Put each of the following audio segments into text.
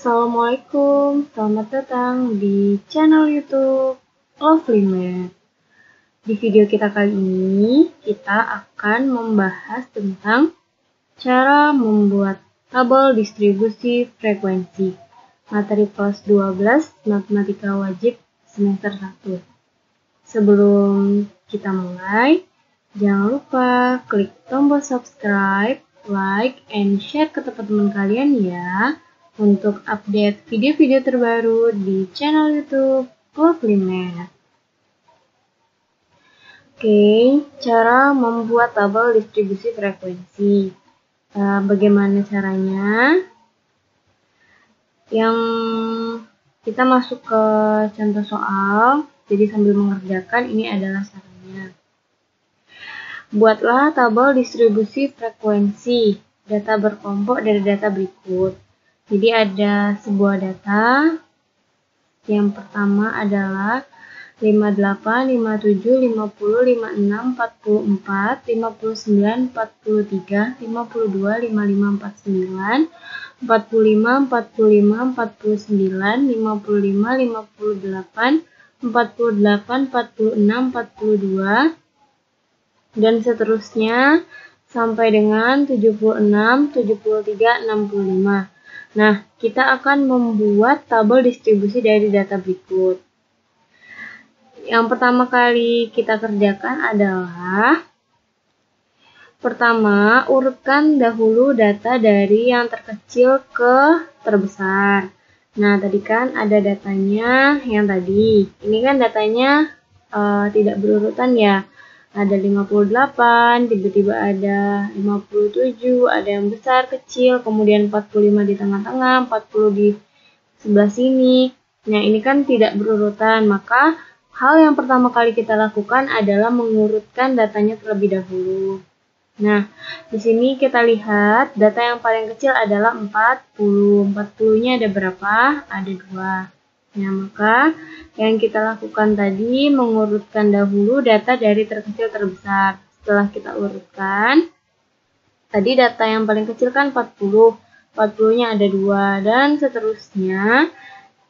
Assalamualaikum, selamat datang di channel YouTube Lovely Math. Di video kita kali ini, kita akan membahas tentang cara membuat tabel distribusi frekuensi. Materi kelas 12, Matematika Wajib semester 1. Sebelum kita mulai, jangan lupa klik tombol subscribe, like, and share ke teman-teman kalian ya, untuk update video-video terbaru di channel YouTube Lovely Math. Oke, cara membuat tabel distribusi frekuensi. Bagaimana caranya? Yang kita masuk ke contoh soal, jadi sambil mengerjakan ini adalah caranya. Buatlah tabel distribusi frekuensi. Data berkelompok dari data berikut. Jadi ada sebuah data, yang pertama adalah 58, 57, 50, 56, 44, 59, 43, 52, 55, 49, 45, 45, 49, 55, 58, 48, 46, 42, dan seterusnya sampai dengan 76, 73, 65. Nah, kita akan membuat tabel distribusi dari data berikut. Yang pertama kali kita kerjakan adalah, pertama, urutkan dahulu data dari yang terkecil ke terbesar. Nah, tadi kan ada datanya yang tadi. Ini kan datanya tidak berurutan ya. Ada 58, tiba-tiba ada 57, ada yang besar, kecil, kemudian 45 di tengah-tengah, 40 di sebelah sini. Nah, ini kan tidak berurutan, maka hal yang pertama kali kita lakukan adalah mengurutkan datanya terlebih dahulu. Nah, di sini kita lihat data yang paling kecil adalah 40. 40-nya ada berapa? Ada 2. Nah, maka yang kita lakukan tadi mengurutkan dahulu data dari terkecil terbesar. Setelah kita urutkan, tadi data yang paling kecil kan 40. 40-nya ada 2 dan seterusnya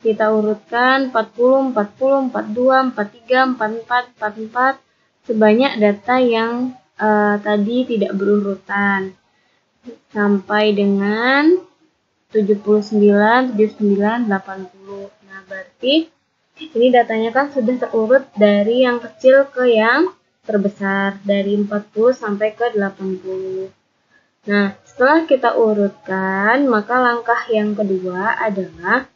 kita urutkan 40, 40, 42, 43, 44, 44 sebanyak data yang tadi tidak berurutan sampai dengan 79, 79, 80. Nah, berarti ini datanya kan sudah terurut dari yang kecil ke yang terbesar, dari 40 sampai ke 80. Nah, setelah kita urutkan, maka langkah yang kedua adalah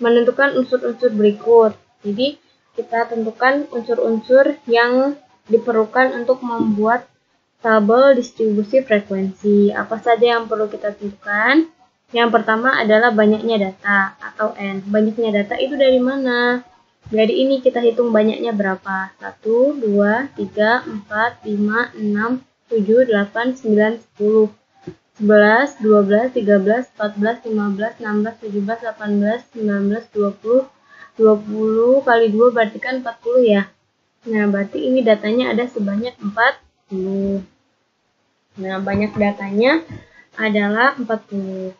menentukan unsur-unsur berikut. Jadi, kita tentukan unsur-unsur yang diperlukan untuk membuat tabel distribusi frekuensi. Apa saja yang perlu kita tentukan? Yang pertama adalah banyaknya data atau N. Banyaknya data itu dari mana? Dari ini kita hitung banyaknya berapa? 1, 2, 3, 4, 5, 6, 7, 8, 9, 10, 11, 12, 13, 14, 15, 16, 17, 18, 19, 20, 20 kali 2 berarti kan 40 ya. Nah, berarti ini datanya ada sebanyak 40. Nah, banyak datanya adalah 40.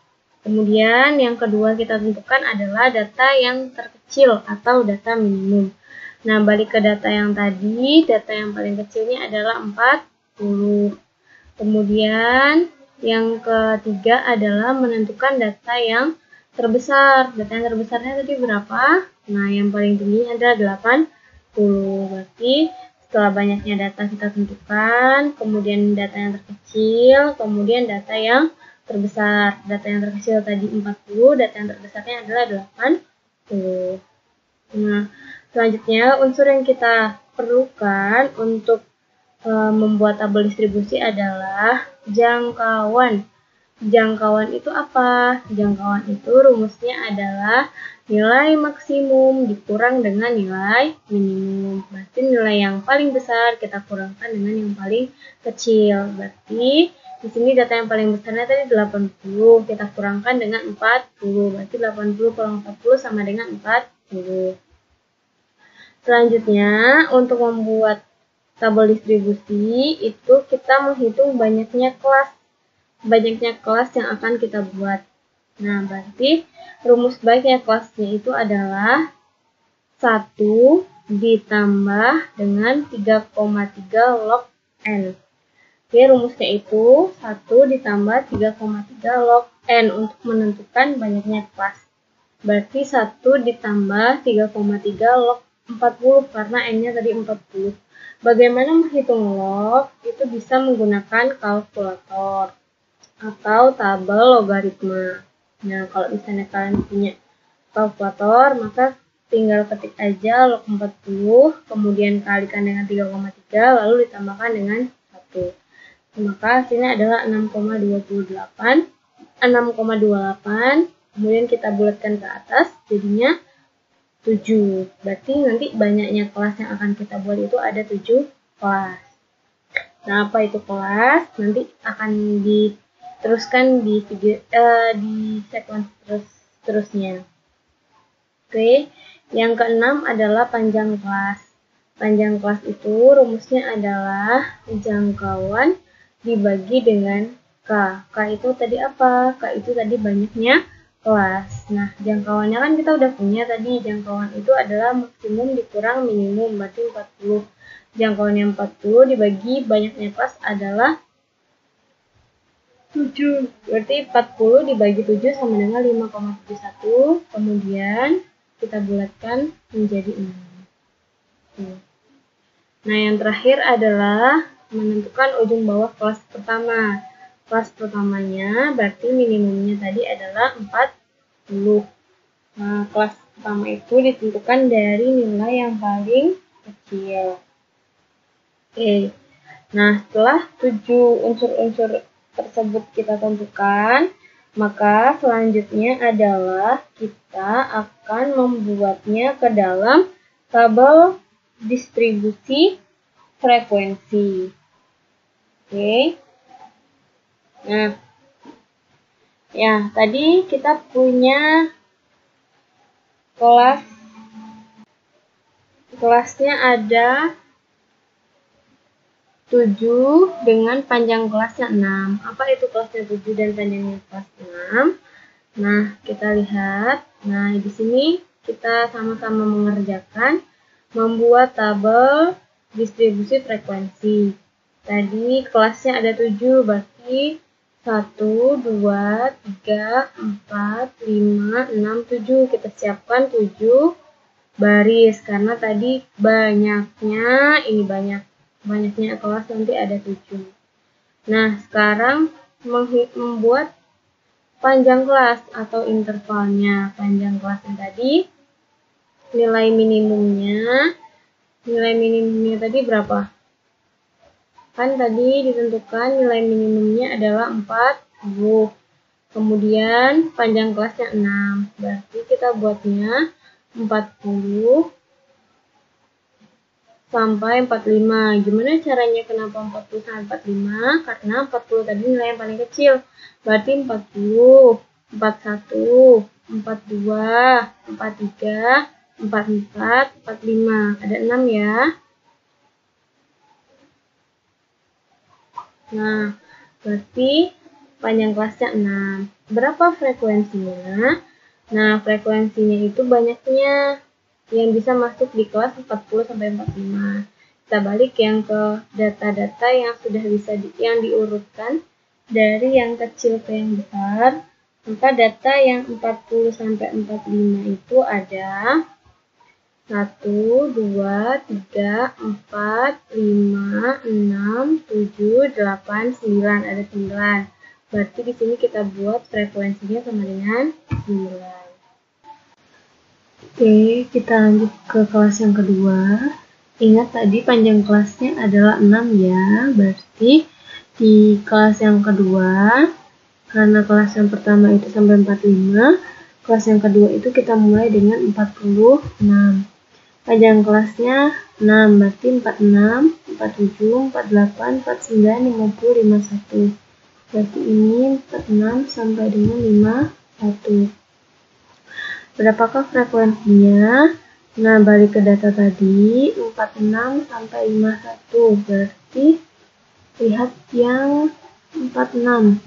Kemudian yang kedua kita tentukan adalah data yang terkecil atau data minimum. Nah, balik ke data yang tadi, data yang paling kecilnya adalah 40. Kemudian yang ketiga adalah menentukan data yang terbesar. Data yang terbesarnya tadi berapa? Nah, yang paling tinggi adalah 80. Berarti setelah banyaknya data kita tentukan, kemudian data yang terkecil, kemudian data yang terbesar. Data yang terkecil tadi 40, data yang terbesarnya adalah 80. Nah, selanjutnya unsur yang kita perlukan untuk membuat tabel distribusi adalah jangkauan. Jangkauan itu apa? Jangkauan itu rumusnya adalah nilai maksimum dikurang dengan nilai minimum. Berarti nilai yang paling besar kita kurangkan dengan yang paling kecil. Berarti di sini data yang paling besarnya tadi 80, kita kurangkan dengan 40. Berarti 80 kurang 40 sama dengan 40. Selanjutnya, untuk membuat tabel distribusi, itu kita menghitung banyaknya kelas yang akan kita buat. Nah, berarti rumus baiknya kelasnya itu adalah 1 ditambah dengan 3,3 log N. Oke, rumusnya itu 1 ditambah 3,3 log N untuk menentukan banyaknya kelas. Berarti 1 ditambah 3,3 log 40 karena N-nya tadi 40. Bagaimana menghitung log? Itu bisa menggunakan kalkulator atau tabel logaritma. Nah, kalau misalnya kalian punya kalkulator, maka tinggal ketik aja log 40, kemudian kalikan dengan 3,3, lalu ditambahkan dengan 1. Maka hasilnya adalah 6,28, kemudian kita bulatkan ke atas, jadinya 7. Berarti nanti banyaknya kelas yang akan kita buat itu ada 7 kelas. Nah, apa itu kelas? Nanti akan diteruskan di video di sequence terusnya. Oke, yang keenam adalah panjang kelas. Panjang kelas itu rumusnya adalah jangkauan dibagi dengan K. K itu tadi apa? K itu tadi banyaknya kelas. Nah, jangkauannya kan kita udah punya tadi. Jangkauan itu adalah maksimum dikurang minimum, berarti 40. Jangkauannya 40 dibagi banyaknya kelas adalah 7. Berarti 40 dibagi 7 sama dengan 5,71. Kemudian kita bulatkan menjadi 6. Nah, yang terakhir adalah menentukan ujung bawah kelas pertama. Kelas pertamanya berarti minimumnya tadi adalah 40. Nah, kelas pertama itu ditentukan dari nilai yang paling kecil. Oke. Nah, setelah 7 unsur-unsur tersebut kita tentukan, maka selanjutnya adalah kita akan membuatnya ke dalam tabel distribusi frekuensi. Oke. Nah, ya, tadi kita punya kelasnya ada 7 dengan panjang kelasnya 6. Apa itu kelasnya 7 dan panjangnya kelas 6? Nah, kita lihat. Nah, di sini kita sama-sama mengerjakan membuat tabel distribusi frekuensi. Tadi kelasnya ada 7, berarti 1, 2, 3, 4, 5, 6, 7. Kita siapkan 7 baris, karena tadi banyaknya kelas nanti ada 7. Nah, sekarang membuat panjang kelas atau intervalnya. Panjang kelasnya tadi nilai minimumnya tadi berapa? Kan tadi ditentukan nilai minimumnya adalah 40. Kemudian panjang kelasnya 6. Berarti kita buatnya 40 sampai 45. Gimana caranya kenapa 40 sampai 45? Karena 40 tadi nilai yang paling kecil. Berarti 40, 41, 42, 43, 44, 45. Ada 6 ya. Nah, berarti panjang kelasnya 6. Berapa frekuensinya? Nah, frekuensinya itu banyaknya yang bisa masuk di kelas 40 sampai 45. Kita balik yang ke data-data yang sudah bisa yang diurutkan dari yang kecil ke yang besar. Maka data yang 40 sampai 45 itu ada 1, 2, 3, 4, 5, 6, 7, 8, 9. Ada 9. Berarti di sini kita buat frekuensinya sama dengan 9. Oke, kita lanjut ke kelas yang kedua. Ingat tadi panjang kelasnya adalah 6 ya. Berarti di kelas yang kedua, karena kelas yang pertama itu sampai 45, kelas yang kedua itu kita mulai dengan 46. Panjang kelasnya 6, berarti 46, 47, 48, 49, 50, 51. Berarti ini 46 sampai dengan 51. Berapakah frekuensinya? Nah, balik ke data tadi, 46 sampai 51. Berarti lihat yang 46.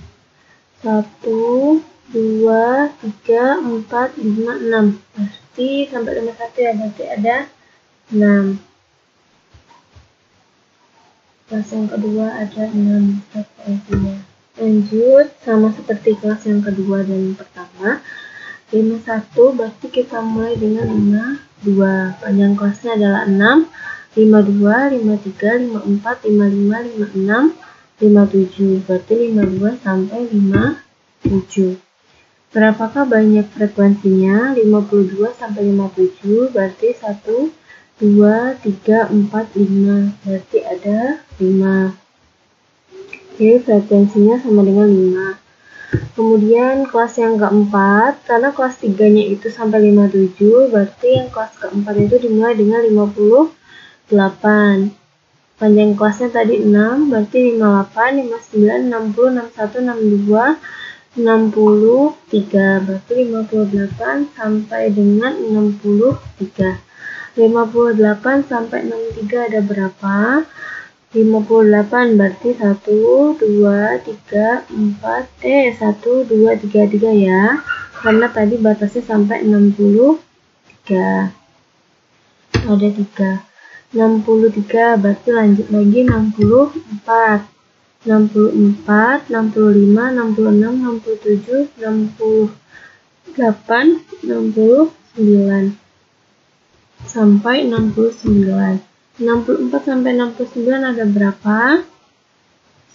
1, 2, 3, 4, 5, 6. Berarti sampai 51 ya, berarti ada 6. Kelas yang kedua ada 6 frekuensinya. Lanjut, sama seperti kelas yang kedua dan pertama. 51 berarti kita mulai dengan 52. Panjang kelasnya adalah 6, 52, 53, 54, 55, 56, 57. Berarti 52 sampai 57. Berapakah banyak frekuensinya? 52 sampai 57 berarti 1, 2, 3, 4, 5. Berarti ada 5. Oke, frekuensinya sama dengan 5. Kemudian kelas yang keempat, karena kelas 3-nya itu sampai 57, berarti yang kelas keempat itu dimulai dengan 58. Panjang kelasnya tadi 6, berarti 58, 59, 60, 61, 62, 63. Berarti 58 sampai dengan 63. 58 sampai 63 ada berapa? 58 berarti 1, 2, 3, 4, 1, 2, 3, 3 ya. Karena tadi batasnya sampai 63. Ada 3. 63 berarti lanjut lagi 64. 64, 65, 66, 67, 68, 69. Sampai 69. 64 sampai 69 ada berapa?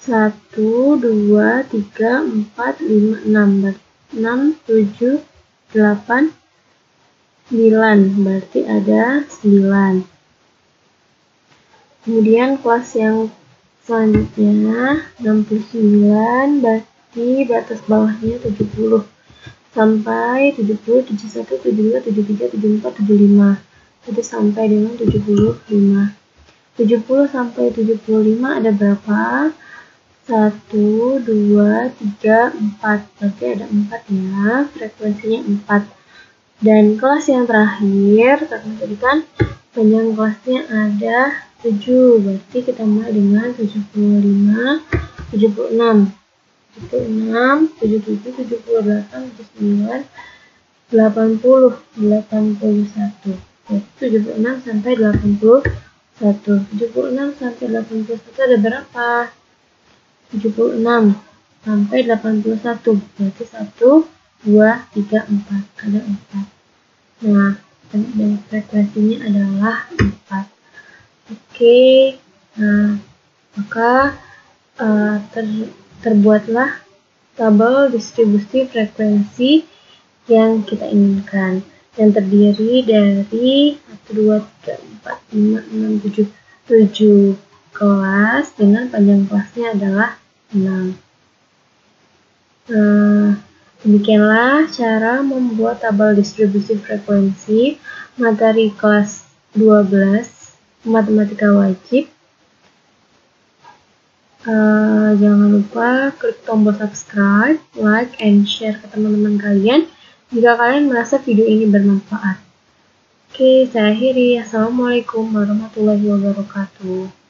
1, 2, 3, 4, 5, 6. 6, 7, 8, 9. Berarti ada 9. Kemudian kelas yang selanjutnya 69 berarti batas bawahnya 70 sampai 70, 71, 72, 73, 74, 75. Jadi sampai dengan 75. 70 sampai 75 ada berapa? 1, 2, 3, 4. Berarti ada 4 ya. Frekuensinya 4. Dan kelas yang terakhir, karena tadi kan panjang kelasnya ada 7, berarti kita mulai dengan 75, 76, 76, 77, 78, 79, 80, 81. 76 sampai 81. 76 sampai 81 ada berapa? 76 sampai 81. Berarti 1, 2, 3, 4. Ada 4. Nah, dan frekuensinya adalah 4. Oke, nah maka terbuatlah tabel distribusi frekuensi yang kita inginkan, yang terdiri dari 1, 2, 3, 4, 5, 6, 7 kelas dengan panjang kelasnya adalah 6. Demikianlah cara membuat tabel distribusi frekuensi materi kelas 12 matematika wajib. Jangan lupa klik tombol subscribe, like, and share ke teman-teman kalian jika kalian merasa video ini bermanfaat. Oke, saya akhiri. Assalamualaikum warahmatullahi wabarakatuh.